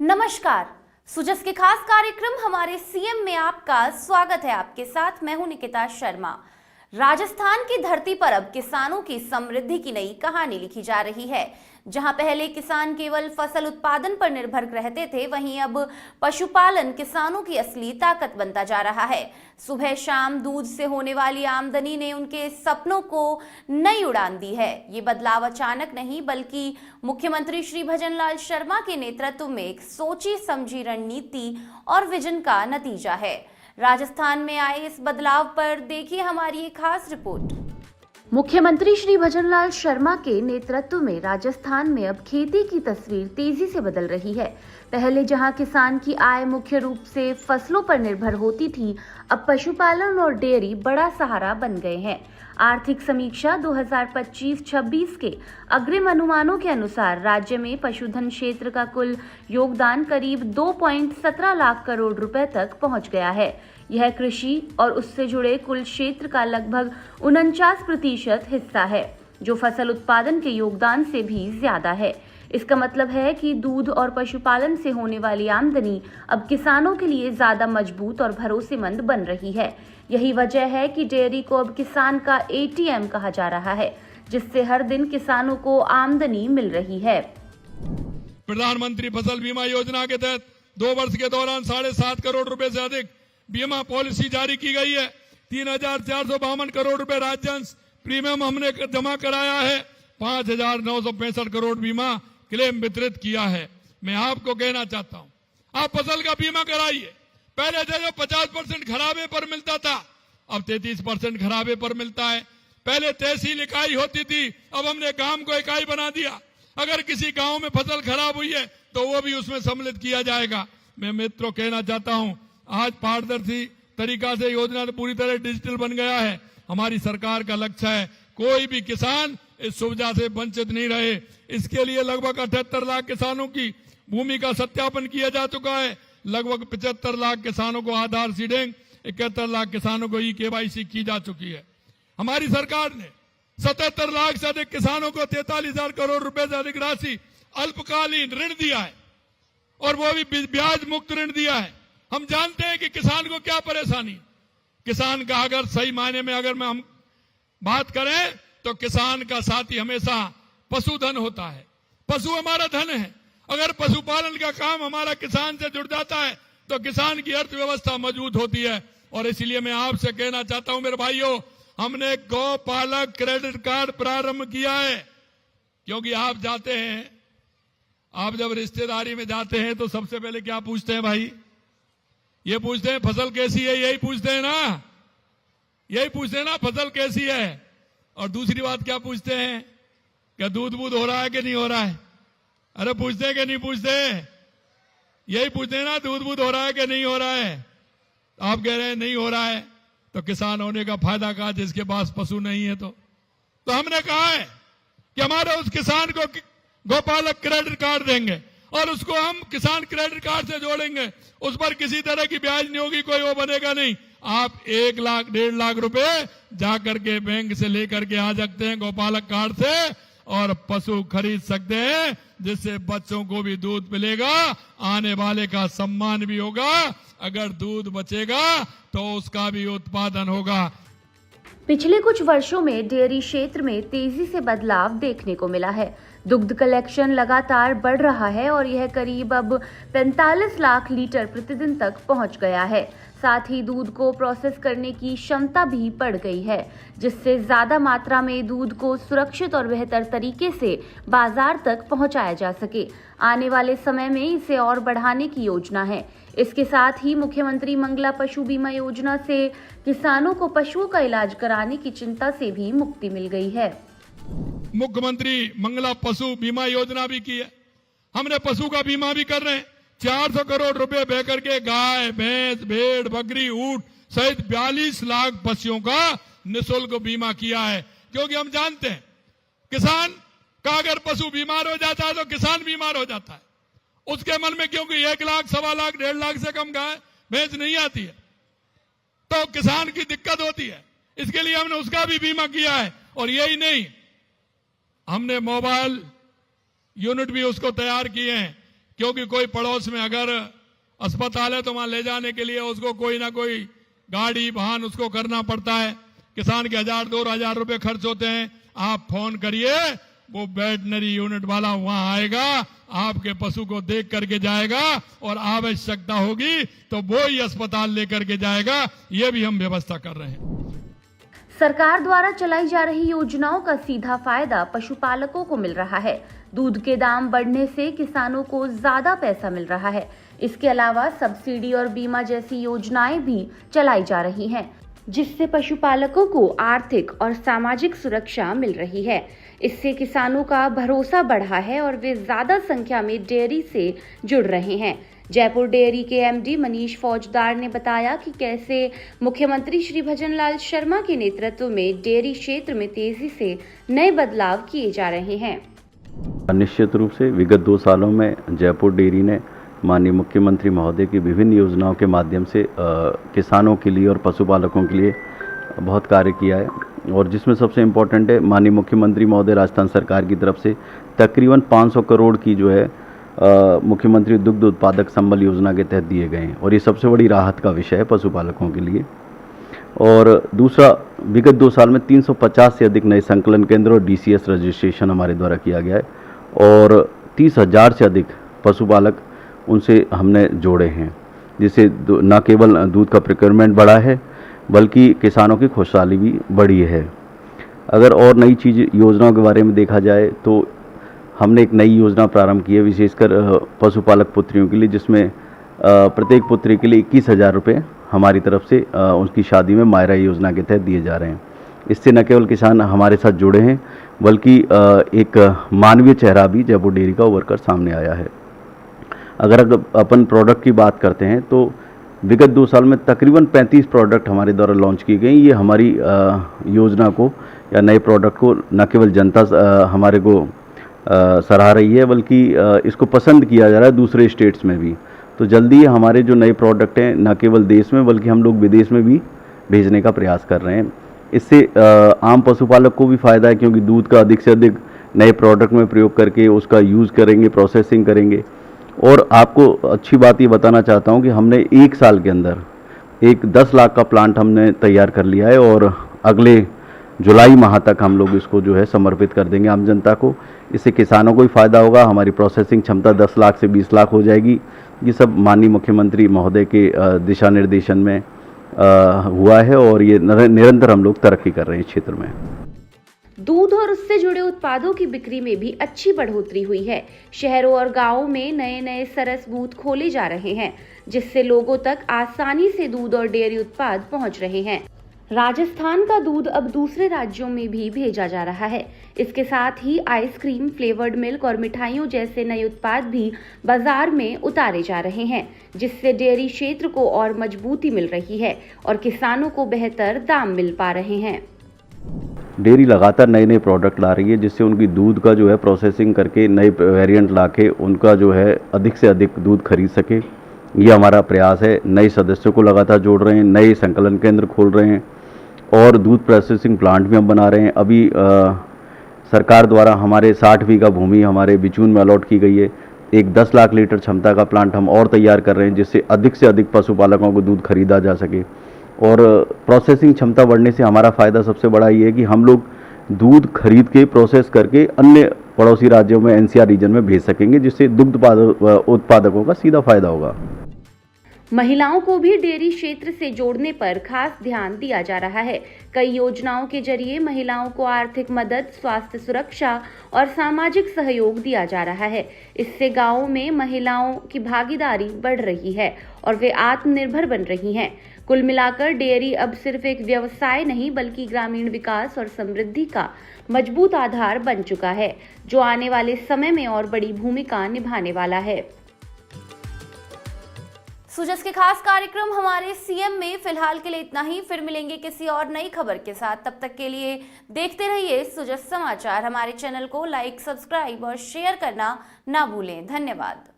नमस्कार। सुजस के खास कार्यक्रम हमारे सीएम में आपका स्वागत है। आपके साथ मैं हूं निकिता शर्मा। राजस्थान की धरती पर अब किसानों की समृद्धि की नई कहानी लिखी जा रही है। जहां पहले किसान केवल फसल उत्पादन पर निर्भर रहते थे, वहीं अब पशुपालन किसानों की असली ताकत बनता जा रहा है। सुबह शाम दूध से होने वाली आमदनी ने उनके सपनों को नई उड़ान दी है। ये बदलाव अचानक नहीं, बल्कि मुख्यमंत्री श्री भजनलाल शर्मा के नेतृत्व में एक सोची समझी रणनीति और विजन का नतीजा है। राजस्थान में आए इस बदलाव पर देखिए हमारी एक खास रिपोर्ट। मुख्यमंत्री श्री भजनलाल शर्मा के नेतृत्व में राजस्थान में अब खेती की तस्वीर तेजी से बदल रही है। पहले जहां किसान की आय मुख्य रूप से फसलों पर निर्भर होती थी, अब पशुपालन और डेयरी बड़ा सहारा बन गए हैं। आर्थिक समीक्षा 2025-26 के अग्रिम अनुमानों के अनुसार राज्य में पशुधन क्षेत्र का कुल योगदान करीब 2.17 लाख करोड़ रुपए तक पहुंच गया है। यह कृषि और उससे जुड़े कुल क्षेत्र का लगभग 49% हिस्सा है, जो फसल उत्पादन के योगदान से भी ज्यादा है। इसका मतलब है कि दूध और पशुपालन से होने वाली आमदनी अब किसानों के लिए ज्यादा मजबूत और भरोसेमंद बन रही है। यही वजह है कि डेयरी को अब किसान का एटीएम कहा जा रहा है, जिससे हर दिन किसानों को आमदनी मिल रही है। प्रधानमंत्री फसल बीमा योजना के तहत 2 वर्ष के दौरान 7.5 करोड़ रुपए से अधिक बीमा पॉलिसी जारी की गई है। 3,452 करोड़ रुपए राज्यांश प्रीमियम हमने जमा कराया है। 5,965 करोड़ बीमा क्लेम वितरित किया है। मैं आपको कहना चाहता हूं, आप फसल का बीमा कराइए। पहले जो 50% खराबे पर मिलता था, अब 33% खराबे पर मिलता है। पहले तहसील इकाई होती थी, अब हमने गांव को इकाई बना दिया। अगर किसी गांव में फसल खराब हुई है तो वो भी उसमें सम्मिलित किया जाएगा। मैं मित्रों कहना चाहता हूं, आज पारदर्शी तरीका से योजना पूरी तरह डिजिटल बन गया है। हमारी सरकार का लक्ष्य है कोई भी किसान इस सुविधा से वंचित नहीं रहे। इसके लिए लगभग 78 लाख किसानों की भूमि का सत्यापन किया जा चुका है। लगभग 75 लाख किसानों को आधार सीडिंग, 71 लाख किसानों को ई-केवाईसी की जा चुकी है। हमारी सरकार ने 77 लाख से अधिक किसानों को 43,000 करोड़ रुपए से अधिक राशि अल्पकालीन ऋण दिया है, और वो भी ब्याज मुक्त ऋण दिया है। हम जानते हैं कि किसान को क्या परेशानी। किसान का अगर सही मायने में अगर हम बात करें तो किसान का साथी हमेशा पशुधन होता है। पशु हमारा धन है। अगर पशुपालन का काम हमारा किसान से जुड़ जाता है तो किसान की अर्थव्यवस्था मजबूत होती है। और इसलिए मैं आपसे कहना चाहता हूं मेरे भाइयों, हमने गौपालक क्रेडिट कार्ड प्रारंभ किया है। क्योंकि आप जाते हैं, आप जब रिश्तेदारी में जाते हैं तो सबसे पहले क्या पूछते हैं भाई? ये पूछते हैं फसल कैसी है, यही पूछते हैं ना, यही पूछते हैं ना फसल कैसी है। और दूसरी बात क्या पूछते हैं? क्या दूध बूध हो रहा है कि नहीं हो रहा है? अरे पूछते हैं कि नहीं पूछते? यही पूछते हैं ना, दूध बूध हो रहा है कि नहीं हो रहा है। आप कह रहे हैं नहीं हो रहा है, तो किसान होने का फायदा कहा जिसके पास पशु नहीं है। तो हमने कहा है कि हमारे उस किसान को गौपालक क्रेडिट कार्ड देंगे और उसको हम किसान क्रेडिट कार्ड से जोड़ेंगे। उस पर किसी तरह की ब्याज नहीं होगी, कोई वो बनेगा नहीं। आप 1 लाख 1.5 लाख रुपए जाकर के बैंक से लेकर के आ सकते हैं गौपालक कार्ड से, और पशु खरीद सकते हैं, जिससे बच्चों को भी दूध मिलेगा, आने वाले का सम्मान भी होगा। अगर दूध बचेगा तो उसका भी उत्पादन होगा। पिछले कुछ वर्षों में डेयरी क्षेत्र में तेजी से बदलाव देखने को मिला है। दुग्ध कलेक्शन लगातार बढ़ रहा है और यह करीब अब 45 लाख लीटर प्रतिदिन तक पहुंच गया है। साथ ही दूध को प्रोसेस करने की क्षमता भी बढ़ गई है, जिससे ज्यादा मात्रा में दूध को सुरक्षित और बेहतर तरीके से बाजार तक पहुंचाया जा सके। आने वाले समय में इसे और बढ़ाने की योजना है। इसके साथ ही मुख्यमंत्री मंगला पशु बीमा योजना से किसानों को पशुओं का इलाज कराने की चिंता से भी मुक्ति मिल गई है। मुख्यमंत्री मंगला पशु बीमा योजना भी की है। हमने पशु का बीमा भी कर रहे हैं। 400 करोड़ रुपए बह करके गाय, भैंस, भेड़, बकरी, ऊंट सहित 42 लाख पशुओं का निःशुल्क बीमा किया है। क्योंकि हम जानते हैं किसान का अगर पशु बीमार हो जाता है तो किसान बीमार हो जाता है। उसके मन में क्योंकि 1 लाख, 1.25 लाख, 1.5 लाख से कम गाय भैंस नहीं आती है, तो किसान की दिक्कत होती है। इसके लिए हमने उसका भी बीमा किया है। और यही नहीं, हमने मोबाइल यूनिट भी उसको तैयार किए हैं क्योंकि कोई पड़ोस में अगर अस्पताल है तो वहां ले जाने के लिए उसको कोई ना कोई गाड़ी वाहन उसको करना पड़ता है। किसान के 1,000-2,000 रुपए खर्च होते हैं। आप फोन करिए, वो वेटनरी यूनिट वाला वहां आएगा, आपके पशु को देख करके जाएगा और आवश्यकता होगी तो वो ही अस्पताल लेकर के जाएगा। ये भी हम व्यवस्था कर रहे हैं। सरकार द्वारा चलाई जा रही योजनाओं का सीधा फायदा पशुपालकों को मिल रहा है। दूध के दाम बढ़ने से किसानों को ज्यादा पैसा मिल रहा है। इसके अलावा सब्सिडी और बीमा जैसी योजनाएं भी चलाई जा रही हैं, जिससे पशुपालकों को आर्थिक और सामाजिक सुरक्षा मिल रही है। इससे किसानों का भरोसा बढ़ा है और वे ज्यादा संख्या में डेयरी से जुड़ रहे हैं। जयपुर डेयरी के एमडी मनीष फौजदार ने बताया कि कैसे मुख्यमंत्री श्री भजन लाल शर्मा के नेतृत्व में डेयरी क्षेत्र में तेजी से नए बदलाव किए जा रहे हैं। निश्चित रूप से विगत 2 सालों में जयपुर डेयरी ने माननीय मुख्यमंत्री महोदय की विभिन्न योजनाओं के माध्यम से किसानों के लिए और पशुपालकों के लिए बहुत कार्य किया है, और जिसमें सबसे इम्पोर्टेंट है माननीय मुख्यमंत्री महोदय राजस्थान सरकार की तरफ से तकरीबन 500 करोड़ की जो है मुख्यमंत्री दुग्ध उत्पादक संबल योजना के तहत दिए गए हैं, और ये सबसे बड़ी राहत का विषय है पशुपालकों के लिए। और दूसरा, विगत 2 साल में 350 से अधिक नए संकलन केंद्र और डीसीएस रजिस्ट्रेशन हमारे द्वारा किया गया है, और 30,000 से अधिक पशुपालक उनसे हमने जोड़े हैं, जिससे न केवल दूध का प्रोक्योरमेंट बढ़ा है बल्कि किसानों की खुशहाली भी बढ़ी है। अगर और नई चीज़ योजनाओं के बारे में देखा जाए तो हमने एक नई योजना प्रारंभ की है विशेषकर पशुपालक पुत्रियों के लिए, जिसमें प्रत्येक पुत्री के लिए 21,000 रुपये हमारी तरफ से उनकी शादी में मायरा योजना के तहत दिए जा रहे हैं। इससे न केवल किसान हमारे साथ जुड़े हैं बल्कि एक मानवीय चेहरा भी जयपुर डेयरी का उभर कर सामने आया है। अगर अपन प्रोडक्ट की बात करते हैं तो विगत 2 साल में तकरीबन 35 प्रोडक्ट हमारे द्वारा लॉन्च की गई। ये हमारी योजना को या नए प्रोडक्ट को न केवल जनता हमारे को सराह रही है बल्कि इसको पसंद किया जा रहा है दूसरे स्टेट्स में भी। तो जल्दी हमारे जो नए प्रोडक्ट हैं न केवल देश में बल्कि हम लोग विदेश में भी भेजने का प्रयास कर रहे हैं। इससे आम पशुपालक को भी फ़ायदा है, क्योंकि दूध का अधिक से अधिक नए प्रोडक्ट में प्रयोग करके उसका यूज़ करेंगे, प्रोसेसिंग करेंगे। और आपको अच्छी बात ये बताना चाहता हूँ कि हमने 1 साल के अंदर एक 10 लाख का प्लांट हमने तैयार कर लिया है, और अगले जुलाई माह तक हम लोग इसको जो है समर्पित कर देंगे आम जनता को। इससे किसानों को भी फ़ायदा होगा, हमारी प्रोसेसिंग क्षमता 10 लाख से 20 लाख हो जाएगी। ये सब माननीय मुख्यमंत्री महोदय के दिशा निर्देशन में हुआ है, और ये निरंतर हम लोग तरक्की कर रहे हैं इस क्षेत्र में। दूध और उससे जुड़े उत्पादों की बिक्री में भी अच्छी बढ़ोतरी हुई है। शहरों और गांवों में नए नए सरस बूथ खोले जा रहे हैं, जिससे लोगों तक आसानी से दूध और डेयरी उत्पाद पहुंच रहे हैं। राजस्थान का दूध अब दूसरे राज्यों में भी भेजा जा रहा है। इसके साथ ही आइसक्रीम, फ्लेवर्ड मिल्क और मिठाइयों जैसे नए उत्पाद भी बाजार में उतारे जा रहे हैं, जिससे डेयरी क्षेत्र को और मजबूती मिल रही है और किसानों को बेहतर दाम मिल पा रहे हैं। डेयरी लगातार नए नए प्रोडक्ट ला रही है, जिससे उनकी दूध का जो है प्रोसेसिंग करके नए वेरिएंट लाके उनका जो है अधिक से अधिक दूध खरीद सके। ये हमारा प्रयास है। नए सदस्यों को लगातार जोड़ रहे हैं, नए संकलन केंद्र खोल रहे हैं और दूध प्रोसेसिंग प्लांट भी हम बना रहे हैं। अभी सरकार द्वारा हमारे 60 बीघा भूमि हमारे बिचून में अलॉट की गई है। एक 10 लाख लीटर क्षमता का प्लांट हम और तैयार कर रहे हैं, जिससे अधिक से अधिक पशुपालकों को दूध खरीदा जा सके। और प्रोसेसिंग क्षमता बढ़ने से हमारा फ़ायदा सबसे बड़ा ये है कि हम लोग दूध खरीद के प्रोसेस करके अन्य पड़ोसी राज्यों में एनसीआर रीजन में भेज सकेंगे, जिससे दुग्ध उत्पादकों का सीधा फायदा होगा। महिलाओं को भी डेयरी क्षेत्र से जोड़ने पर खास ध्यान दिया जा रहा है। कई योजनाओं के जरिए महिलाओं को आर्थिक मदद, स्वास्थ्य सुरक्षा और सामाजिक सहयोग दिया जा रहा है। इससे गांवों में महिलाओं की भागीदारी बढ़ रही है और वे आत्मनिर्भर बन रही हैं। कुल मिलाकर डेयरी अब सिर्फ एक व्यवसाय नहीं बल्कि ग्रामीण विकास और समृद्धि का मजबूत आधार बन चुका है, जो आने वाले समय में और बड़ी भूमिका निभाने वाला है। सुजस के खास कार्यक्रम हमारे सीएम में फिलहाल के लिए इतना ही। फिर मिलेंगे किसी और नई खबर के साथ। तब तक के लिए देखते रहिए सुजस समाचार। हमारे चैनल को लाइक, सब्सक्राइब और शेयर करना ना भूलें। धन्यवाद।